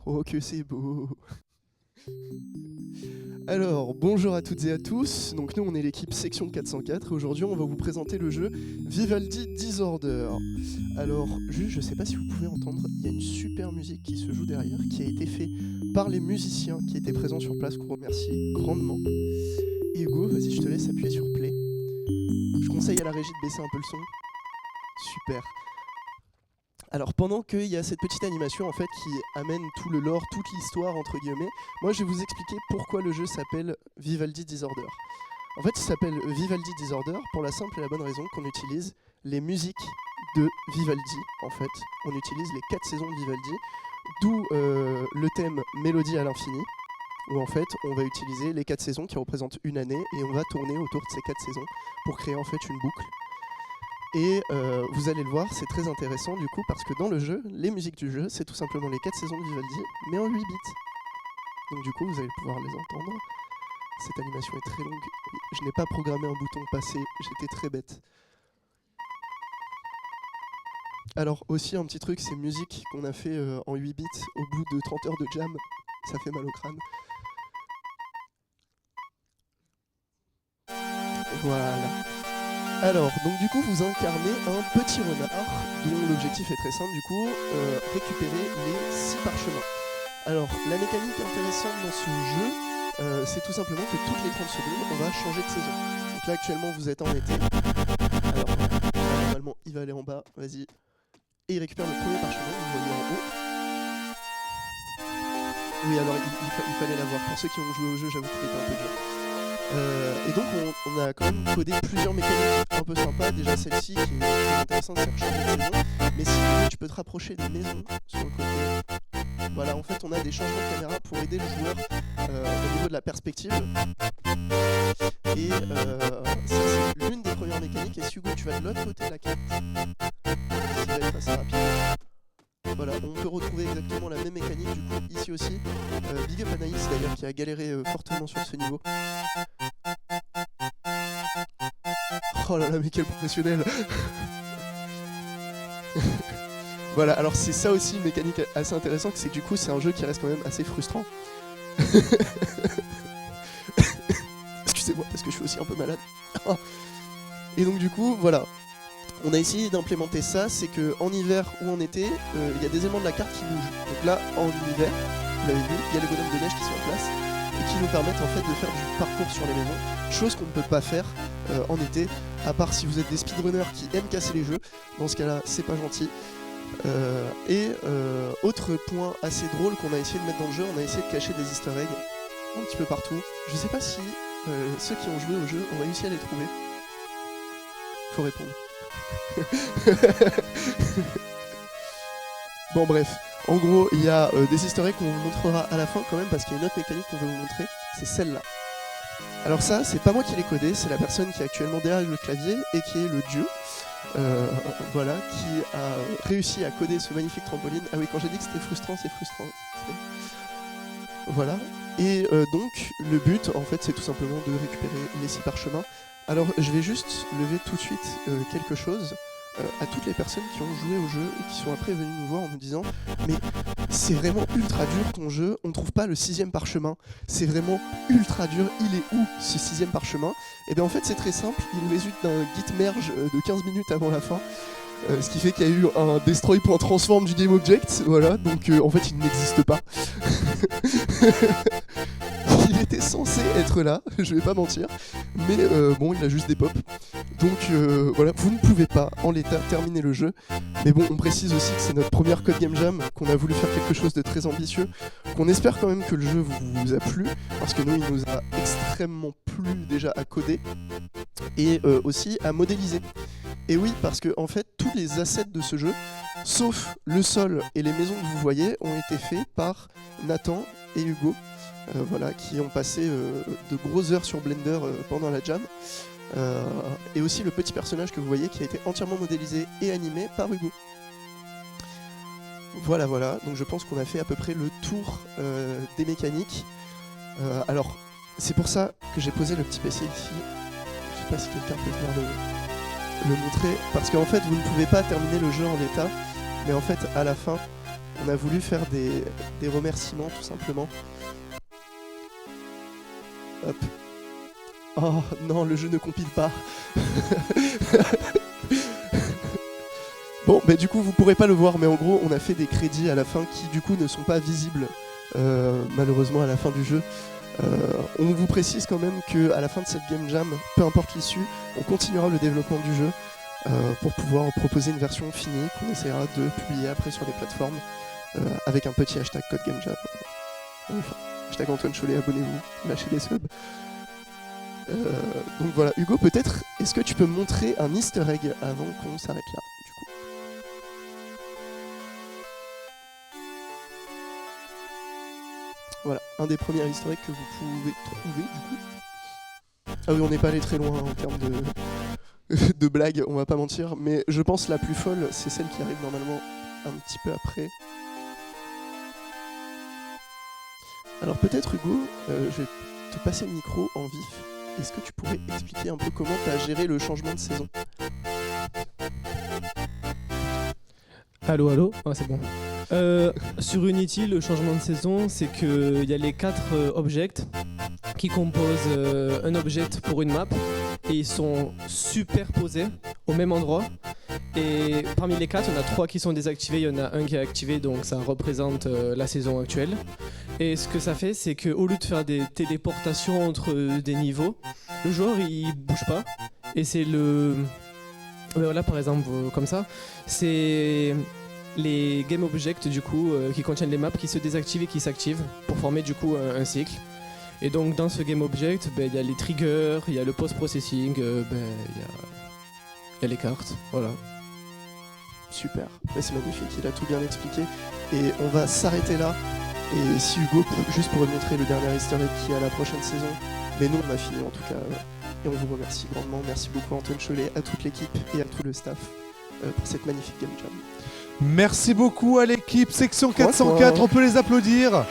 Oh que c'est beau. Alors, bonjour à toutes et à tous. Donc nous, on est l'équipe Section 404 et aujourd'hui, on va vous présenter le jeu Vivaldi Disorder. Alors, juste, je sais pas si vous pouvez entendre, il y a une super musique qui se joue derrière, qui a été faite par les musiciens qui étaient présents sur place, qu'on remercie grandement. Et Hugo, vas-y, je te laisse appuyer sur play. Je conseille à la régie de baisser un peu le son. Super. Alors pendant qu'il y a cette petite animation en fait qui amène tout le lore, toute l'histoire entre guillemets, moi je vais vous expliquer pourquoi le jeu s'appelle Vivaldi Disorder. En fait il s'appelle Vivaldi Disorder pour la simple et la bonne raison qu'on utilise les musiques de Vivaldi en fait. On utilise les 4 saisons de Vivaldi, d'où le thème Mélodie à l'infini, où en fait on va utiliser les 4 saisons qui représentent une année et on va tourner autour de ces 4 saisons pour créer en fait une boucle. Et vous allez le voir, c'est très intéressant du coup parce que dans le jeu, les musiques du jeu, c'est tout simplement les 4 saisons de Vivaldi, mais en 8 bits. Donc du coup, vous allez pouvoir les entendre. Cette animation est très longue. Oui, je n'ai pas programmé un bouton passer, j'étais très bête. Alors aussi un petit truc, ces musiques qu'on a fait en 8 bits au bout de 30 heures de jam, ça fait mal au crâne. Voilà. Alors, donc du coup, vous incarnez un petit renard dont l'objectif est très simple, du coup, récupérer les 6 parchemins. Alors, la mécanique intéressante dans ce jeu, c'est tout simplement que toutes les 30 secondes, on va changer de saison. Donc là, actuellement, vous êtes en été. Alors, normalement, il va aller en bas, vas-y. Et il récupère le premier parchemin, vous voyez en haut. Oui, alors, il fallait l'avoir. Pour ceux qui ont joué au jeu, j'avoue qu'il était un peu dur. Et donc on a quand même codé plusieurs mécaniques un peu sympas. Déjà celle-ci qui est très intéressante, c'est changer de saison. Mais si tu peux te rapprocher des maisons sur le côté. Voilà, en fait on a des changements de caméra pour aider le joueur au niveau de la perspective. Et ça c'est l'une des premières mécaniques. Et si Hugo tu vas de l'autre côté de la carte, ça va être assez rapide. Voilà, on peut retrouver exactement la même mécanique du coup ici aussi. Big up Anaïs d'ailleurs qui a galéré fortement sur ce niveau. Oh là là, mais quel professionnel. Voilà, alors c'est ça aussi une mécanique assez intéressante, c'est que du coup c'est un jeu qui reste quand même assez frustrant. Excusez-moi parce que je suis aussi un peu malade. Et donc du coup, voilà. On a essayé d'implémenter ça, c'est que en hiver ou en été, il y a des éléments de la carte qui bougent. Donc là, en hiver, vous l'avez vu, il y a les bonhommes de neige qui sont en place et qui nous permettent en fait de faire du parcours sur les maisons, chose qu'on ne peut pas faire en été, à part si vous êtes des speedrunners qui aiment casser les jeux. Dans ce cas-là, c'est pas gentil. Autre point assez drôle qu'on a essayé de mettre dans le jeu, on a essayé de cacher des easter eggs un petit peu partout. Je sais pas si ceux qui ont joué au jeu ont réussi à les trouver. Faut répondre. Bon bref, en gros il y a des easter eggs qu'on vous montrera à la fin quand même parce qu'il y a une autre mécanique qu'on veut vous montrer, c'est celle-là. Alors ça, c'est pas moi qui l'ai codé, c'est la personne qui est actuellement derrière le clavier et qui est le dieu, voilà, qui a réussi à coder ce magnifique trampoline. Ah oui, quand j'ai dit que c'était frustrant, c'est frustrant. Voilà, et donc le but en fait c'est tout simplement de récupérer les 6 parchemins. Alors je vais juste lever tout de suite quelque chose à toutes les personnes qui ont joué au jeu et qui sont après venues nous voir en nous disant mais c'est vraiment ultra dur ton jeu, on trouve pas le 6ème parchemin, c'est vraiment ultra dur, il est où ce 6ème parchemin? Et bien en fait c'est très simple, il résulte d'un git merge de 15 minutes avant la fin. Ce qui fait qu'il y a eu un destroy.transform du GameObject, voilà, donc en fait il n'existe pas. Il était censé être là, je vais pas mentir, mais bon, il a juste des pops. Donc voilà, vous ne pouvez pas en l'état terminer le jeu. Mais bon, on précise aussi que c'est notre première Code Game Jam, qu'on a voulu faire quelque chose de très ambitieux, qu'on espère quand même que le jeu vous a plu, parce que nous, il nous a extrêmement plu déjà à coder, et aussi à modéliser. Et oui, parce que en fait, tous les assets de ce jeu, sauf le sol et les maisons que vous voyez, ont été faits par Nathan et Hugo. Voilà, qui ont passé de grosses heures sur Blender pendant la jam. Et aussi le petit personnage que vous voyez qui a été entièrement modélisé et animé par Hugo. Voilà, voilà, donc je pense qu'on a fait à peu près le tour des mécaniques. Alors, c'est pour ça que j'ai posé le petit PC ici. Je sais pas si quelqu'un peut venir le montrer, parce qu'en fait vous ne pouvez pas terminer le jeu en l'état, mais en fait à la fin On a voulu faire des remerciements tout simplement. Hop. Oh non, le jeu ne compile pas. Bon, bah du coup vous pourrez pas le voir, mais en gros on a fait des crédits à la fin qui du coup ne sont pas visibles malheureusement à la fin du jeu. On vous précise quand même qu'à la fin de cette Game Jam, peu importe l'issue, on continuera le développement du jeu pour pouvoir proposer une version finie qu'on essaiera de publier après sur les plateformes avec un petit hashtag code Game Jam. Enfin, hashtag Antoine Cholet, abonnez-vous, lâchez des subs. Donc voilà, Hugo, peut-être, est-ce que tu peux me montrer un easter egg avant qu'on s'arrête là, du coup? Voilà, un des premiers easter eggs que vous pouvez trouver, du coup. Ah oui, on n'est pas allé très loin en termes de blagues, on va pas mentir, mais je pense la plus folle, c'est celle qui arrive normalement un petit peu après. Alors peut-être, Hugo, je vais te passer le micro en vif. Est-ce que tu pourrais expliquer un peu comment tu as géré le changement de saison? Allô, oh, c'est bon. Sur Unity, le changement de saison, c'est qu'il y a les 4 objects qui composent un object pour une map et ils sont superposés au même endroit. Et parmi les 4, il y en a 3 qui sont désactivés, il y en a un qui est activé, donc ça représente la saison actuelle. Et ce que ça fait, c'est qu'au lieu de faire des téléportations entre des niveaux, le joueur il bouge pas. Et c'est le... Là par exemple, comme ça, c'est les game objects du coup qui contiennent les maps qui se désactivent et qui s'activent pour former du coup un cycle. Et donc dans ce game object, il y a les triggers, il y a le post-processing, il y a les cartes, voilà. Super, c'est magnifique, il a tout bien expliqué. Et on va s'arrêter là. Et si Hugo, juste pour montrer le dernier easter egg qui est à la prochaine saison, mais nous on a fini en tout cas. Et on vous remercie grandement. Merci beaucoup Antoine Cholet, à toute l'équipe et à tout le staff pour cette magnifique Game Jam. Merci beaucoup à l'équipe Section 404, on peut les applaudir.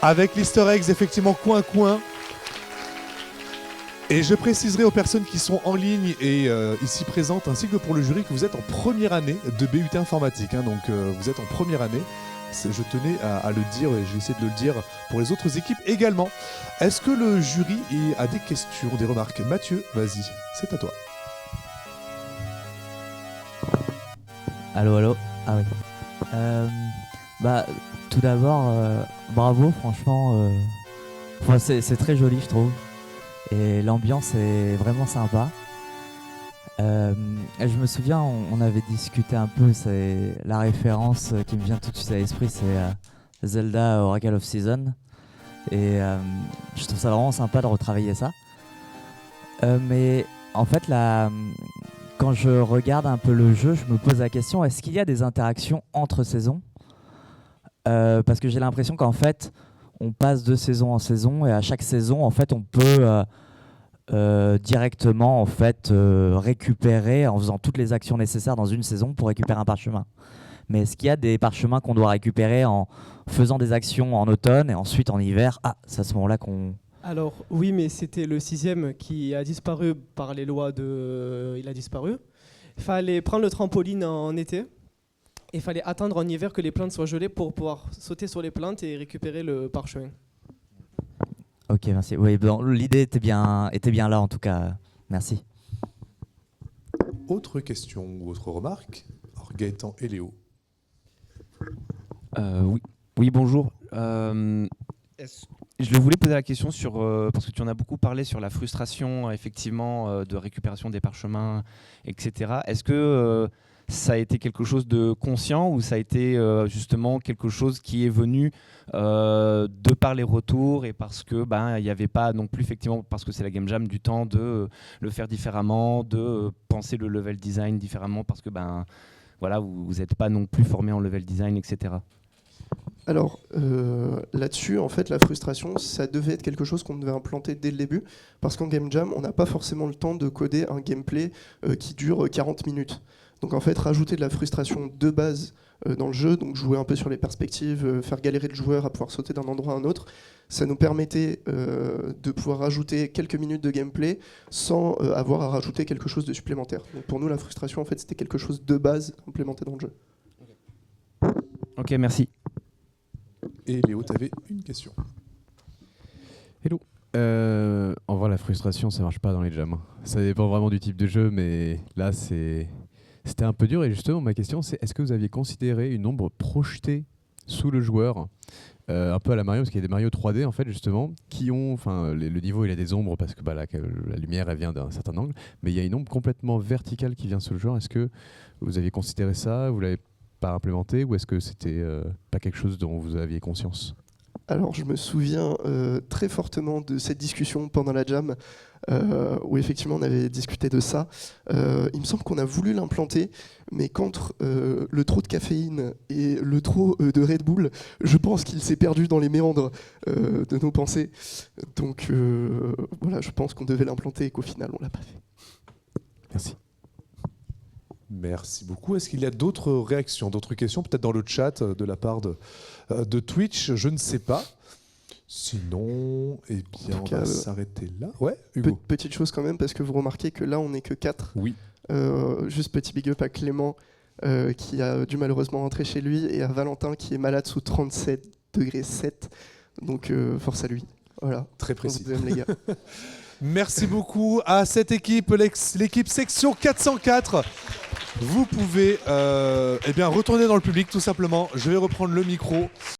Avec l'easter eggs effectivement coin. Et je préciserai aux personnes qui sont en ligne et ici présentes, ainsi que pour le jury, que vous êtes en première année de BUT informatique. Donc vous êtes en première année. Je tenais à le dire et j'ai essayé de le dire pour les autres équipes également. Est-ce que le jury a des questions, des remarques? Mathieu, vas-y, c'est à toi. Allô. Ah oui. Tout d'abord, bravo, franchement. C'est très joli, je trouve. Et l'ambiance est vraiment sympa. Je me souviens, on avait discuté un peu, c'est la référence qui me vient tout de suite à l'esprit, c'est Zelda Oracle of Season. Et je trouve ça vraiment sympa de retravailler ça. Mais en fait, quand je regarde un peu le jeu, je me pose la question, est-ce qu'il y a des interactions entre saisons? Parce que j'ai l'impression qu'en fait, on passe de saison en saison et à chaque saison, en fait, on peut directement en fait récupérer en faisant toutes les actions nécessaires dans une saison pour récupérer un parchemin. Mais est-ce qu'il y a des parchemins qu'on doit récupérer en faisant des actions en automne et ensuite en hiver? Ah, c'est à ce moment-là qu'on... Alors oui, mais c'était le 6e qui a disparu par les lois de... Il a disparu. Il fallait prendre le trampoline en été. Il fallait attendre en hiver que les plantes soient gelées pour pouvoir sauter sur les plantes et récupérer le parchemin. Ok, merci. Oui, l'idée était bien là en tout cas. Merci. Autre question ou autre remarque? Alors Gaëtan et Léo. Oui, bonjour. Je voulais poser la question sur, parce que tu en as beaucoup parlé sur la frustration effectivement de récupération des parchemins, etc. Est-ce que ça a été quelque chose de conscient ou ça a été justement quelque chose qui est venu de par les retours et parce que il n'y avait pas non plus effectivement, parce que c'est la Game Jam, du temps de le faire différemment, de penser le level design différemment parce que voilà, vous n'êtes pas non plus formé en level design, etc. Alors là-dessus, en fait, la frustration, ça devait être quelque chose qu'on devait implanter dès le début, parce qu'en Game Jam, on n'a pas forcément le temps de coder un gameplay qui dure 40 minutes. Donc en fait, rajouter de la frustration de base dans le jeu, donc jouer un peu sur les perspectives, faire galérer le joueur à pouvoir sauter d'un endroit à un autre, ça nous permettait de pouvoir rajouter quelques minutes de gameplay sans avoir à rajouter quelque chose de supplémentaire. Donc pour nous, la frustration, en fait, c'était quelque chose de base implémenté dans le jeu. Ok, merci. Et Léo, tu avais une question. En vrai, la frustration, ça marche pas dans les jams. Ça dépend vraiment du type de jeu, mais là, c'était un peu dur. Et justement, ma question, c'est est-ce que vous aviez considéré une ombre projetée sous le joueur, un peu à la Mario, parce qu'il y a des Mario 3D, en fait, justement, qui ont, enfin, le niveau, il a des ombres parce que la lumière, elle vient d'un certain angle, mais il y a une ombre complètement verticale qui vient sous le joueur. Est-ce que vous aviez considéré ça, vous l'avez pas implémenté, ou est-ce que c'était pas quelque chose dont vous aviez conscience? Alors, je me souviens très fortement de cette discussion pendant la jam, où effectivement on avait discuté de ça. Il me semble qu'on a voulu l'implanter, mais contre le trop de caféine et le trop de Red Bull, je pense qu'il s'est perdu dans les méandres de nos pensées. Donc voilà, je pense qu'on devait l'implanter et qu'au final on l'a pas fait. Merci. Merci beaucoup. Est-ce qu'il y a d'autres réactions, d'autres questions, peut-être dans le chat de la part de Twitch? Je ne sais pas. Sinon, eh bien, on va s'arrêter là. Ouais, Hugo. Petite chose quand même, parce que vous remarquez que là on n'est que 4. Oui. Juste petit big up à Clément qui a dû malheureusement rentrer chez lui, et à Valentin qui est malade sous 37,7 degrés. Donc force à lui. Voilà. Très précis. On vous aime, les gars. Merci beaucoup à cette équipe, l'équipe section 404. Vous pouvez retourner dans le public tout simplement. Je vais reprendre le micro.